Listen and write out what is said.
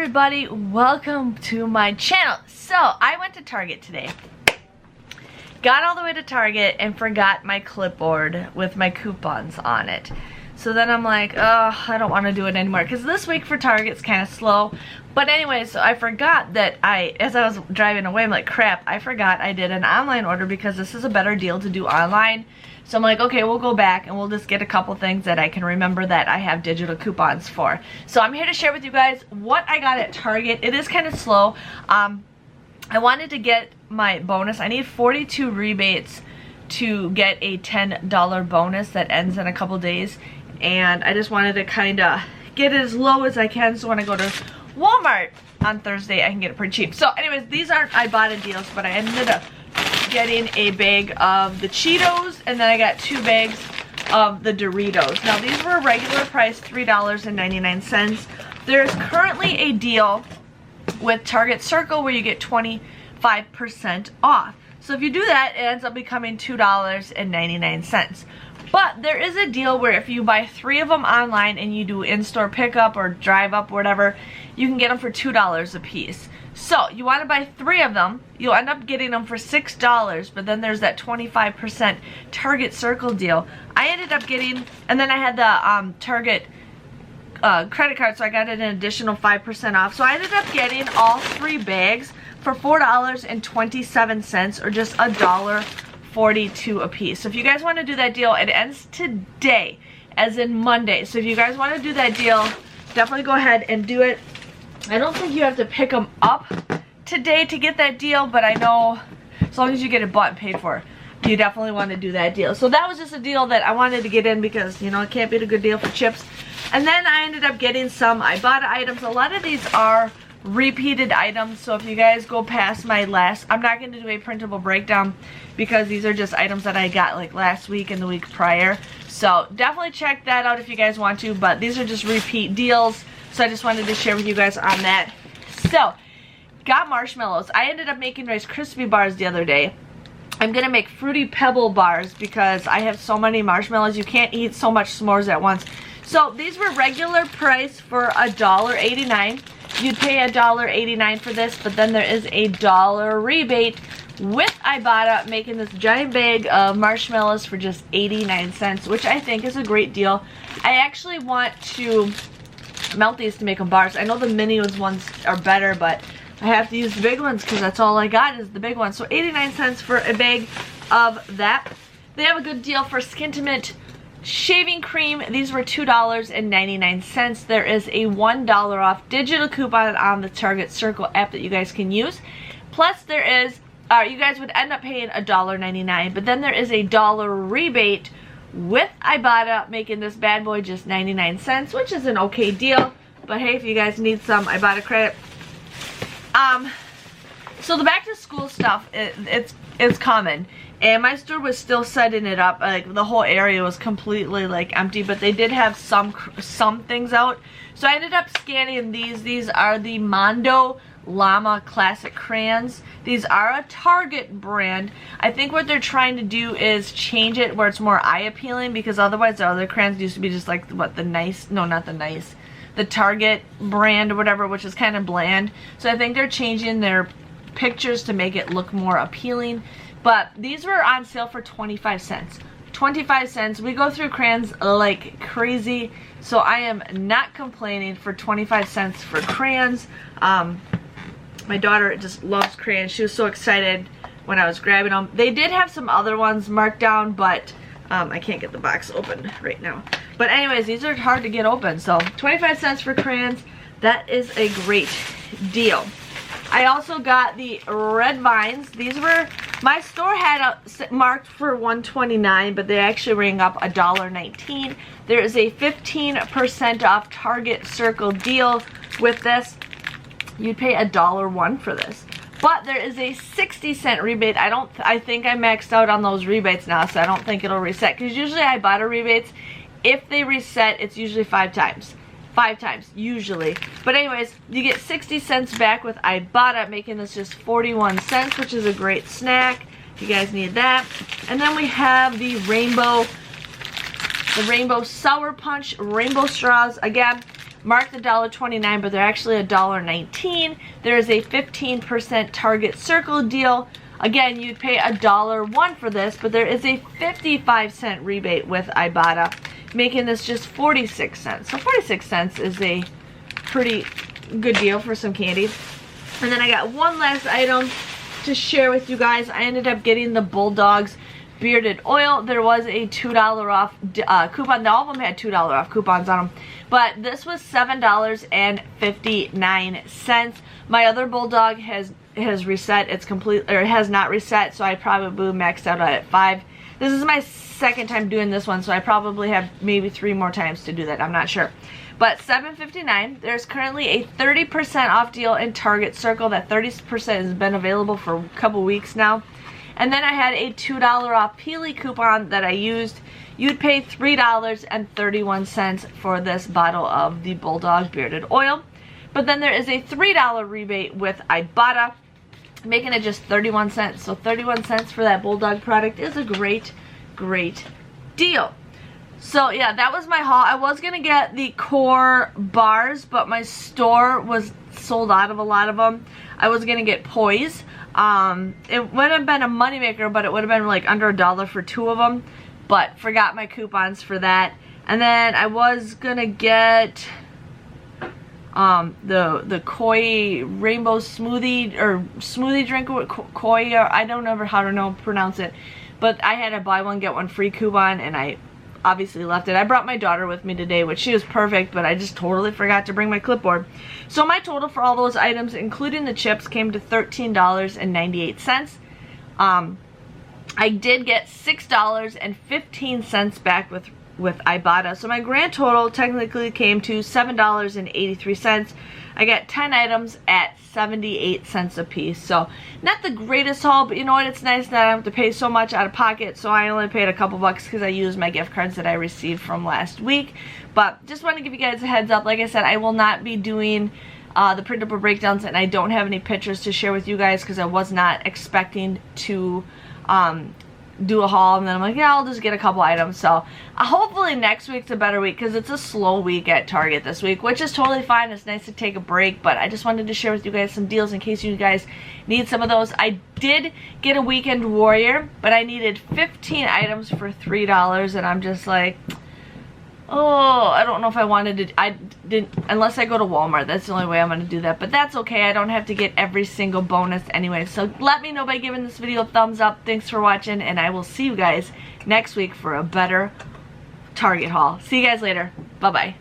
everybody, welcome to my channel. So I went to Target today, got all the way to Target and forgot my clipboard with my coupons on it. So then I'm like, oh, I don't want to do it anymore because this week for Target's kind of slow. But anyway, so I forgot that as I was driving away, I'm like, crap, I forgot I did an online order because this is a better deal to do online. So I'm like, okay, we'll go back and we'll just get a couple things that I can remember that I have digital coupons for. So I'm here to share with you guys what I got at Target. It is kind of slow. I wanted to get my bonus. I need 42 rebates to get a $10 bonus that ends in a couple days. And I just wanted to kind of get it as low as I can so when I go to Walmart on Thursday, I can get it pretty cheap. So anyways, these aren't Ibotta deals, but I ended up getting a bag of the Cheetos, and then I got 2 bags of the Doritos. Now these were regular price $3.99. There's currently a deal with Target Circle where you get 25% off. So if you do that, it ends up becoming $2.99. But there is a deal where if you buy 3 of them online and you do in-store pickup or drive up, whatever, you can get them for $2 a piece. So you want to buy 3 of them, you'll end up getting them for $6, but then there's that 25% Target Circle deal. I ended up getting, and then I had the Target credit card, so I got an additional 5% off. So I ended up getting all 3 bags for $4.27 or just $1.42 a piece. So if you guys want to do that deal, it ends today, as in Monday. So if you guys want to do that deal, definitely go ahead and do it. I don't think you have to pick them up today to get that deal, but I know as long as you get it bought and paid for, you definitely want to do that deal. So that was just a deal that I wanted to get in because, you know, it can't beat a good deal for chips. And then I ended up getting some Ibotta items. A lot of these are repeated items, so if you guys go past my last, I'm not going to do a printable breakdown because these are just items that I got like last week and the week prior. So definitely check that out if you guys want to, but these are just repeat deals. So I just wanted to share with you guys on that. So, got marshmallows. I ended up making Rice Krispie bars the other day. I'm going to make Fruity Pebble bars because I have so many marshmallows. You can't eat so much s'mores at once. So, these were regular price for $1.89. You'd pay $1.89 for this, but then there is a $1 rebate with Ibotta, making this giant bag of marshmallows for just 89 cents, which I think is a great deal. I actually want to melt these to make them bars. I know the mini ones are better, but I have to use the big ones because that's all I got is the big ones. So 89 cents for a bag of that. They have a good deal for Skintimate shaving cream. These were $2.99. There is a $1 off digital coupon on the Target Circle app that you guys can use. Plus there is, you guys would end up paying $1.99, but then there is a $1 rebate with Ibotta, making this bad boy just 99 cents, which is an okay deal. But hey, if you guys need some Ibotta credit. So the back to school stuff, it's common. And my store was still setting it up. Like the whole area was completely like empty, but they did have some things out. So I ended up scanning these. These are the Mondo Llama Classic Crayons. These are a Target brand. I think what they're trying to do is change it where it's more eye appealing, because otherwise the other crayons used to be just like what, the Target brand or whatever, which is kind of bland. So I think they're changing their pictures to make it look more appealing. But these were on sale for 25 cents. 25 cents. We go through crayons like crazy, so I am not complaining for 25 cents for crayons. My daughter just loves crayons. She was so excited when I was grabbing them. They did have some other ones marked down, but I can't get the box open right now. But anyways, these are hard to get open. So 25 cents for crayons. That is a great deal. I also got the red vines. These were, my store had marked for $1.29, but they actually rang up $1.19. There is a 15% off Target Circle deal with this. You'd pay $1.01 for this, but there is a 60-cent rebate. I think I maxed out on those rebates now, so I don't think it'll reset, because usually I bought rebates, if they reset, it's usually 5 times usually. But anyways, you get 60 cents back with Ibotta, making this just 41 cents, which is a great snack. You guys need that. And then we have the rainbow Sour Punch rainbow straws. Again, marked $1.29, but they're actually $1.19. There is a 15% Target Circle deal. Again, you'd pay $1.01 for this, but there is a 55-cent rebate with Ibotta, making this just 46 cents. So 46 cents is a pretty good deal for some candy. And then I got one last item to share with you guys. I ended up getting the Bulldog's bearded oil. There was a $2 off coupon. All of them had $2 off coupons on them, but this was $7.59. My other Bulldog has reset. It's complete, or it has not reset, so I probably maxed out at 5. This is my second time doing this one, so I probably have maybe 3 more times to do that. I'm not sure. But $7.59. There's currently a 30% off deal in Target Circle. That 30% has been available for a couple weeks now. And then I had a $2 off Peely coupon that I used. You'd pay $3.31 for this bottle of the Bulldog bearded oil. But then there is a $3 rebate with Ibotta, making it just 31 cents. So 31 cents for that Bulldog product is a great, great deal. So yeah, that was my haul. I was going to get the core bars, but my store was sold out of a lot of them. I was going to get Poise. It would have been a moneymaker, but it would have been like under $1 for 2 of them. But forgot my coupons for that. And then I was going to get the Koi rainbow smoothie, or smoothie drink, Koi, or I don't know how to pronounce it. But I had a buy one get one free coupon, and I obviously left it. I brought my daughter with me today, which she was perfect, but I just totally forgot to bring my clipboard. So my total for all those items, including the chips, came to $13.98. I did get $6.15 back with Ibotta. So my grand total technically came to $7.83. I got 10 items at 78 cents a piece. So not the greatest haul, but you know what? It's nice that I don't have to pay so much out of pocket. So I only paid a couple bucks because I used my gift cards that I received from last week. But just want to give you guys a heads up. Like I said, I will not be doing the printable breakdowns, and I don't have any pictures to share with you guys because I was not expecting to do a haul, and then I'm like, yeah, I'll just get a couple items. So hopefully next week's a better week, because it's a slow week at Target this week, which is totally fine. It's nice to take a break, but I just wanted to share with you guys some deals in case you guys need some of those. I did get a Weekend Warrior, but I needed 15 items for $3, and I'm just like, oh, I don't know if I wanted to. I didn't, unless I go to Walmart. That's the only way I'm going to do that. But that's okay. I don't have to get every single bonus anyway. So let me know by giving this video a thumbs up. Thanks for watching, and I will see you guys next week for a better Target haul. See you guys later. Bye-bye.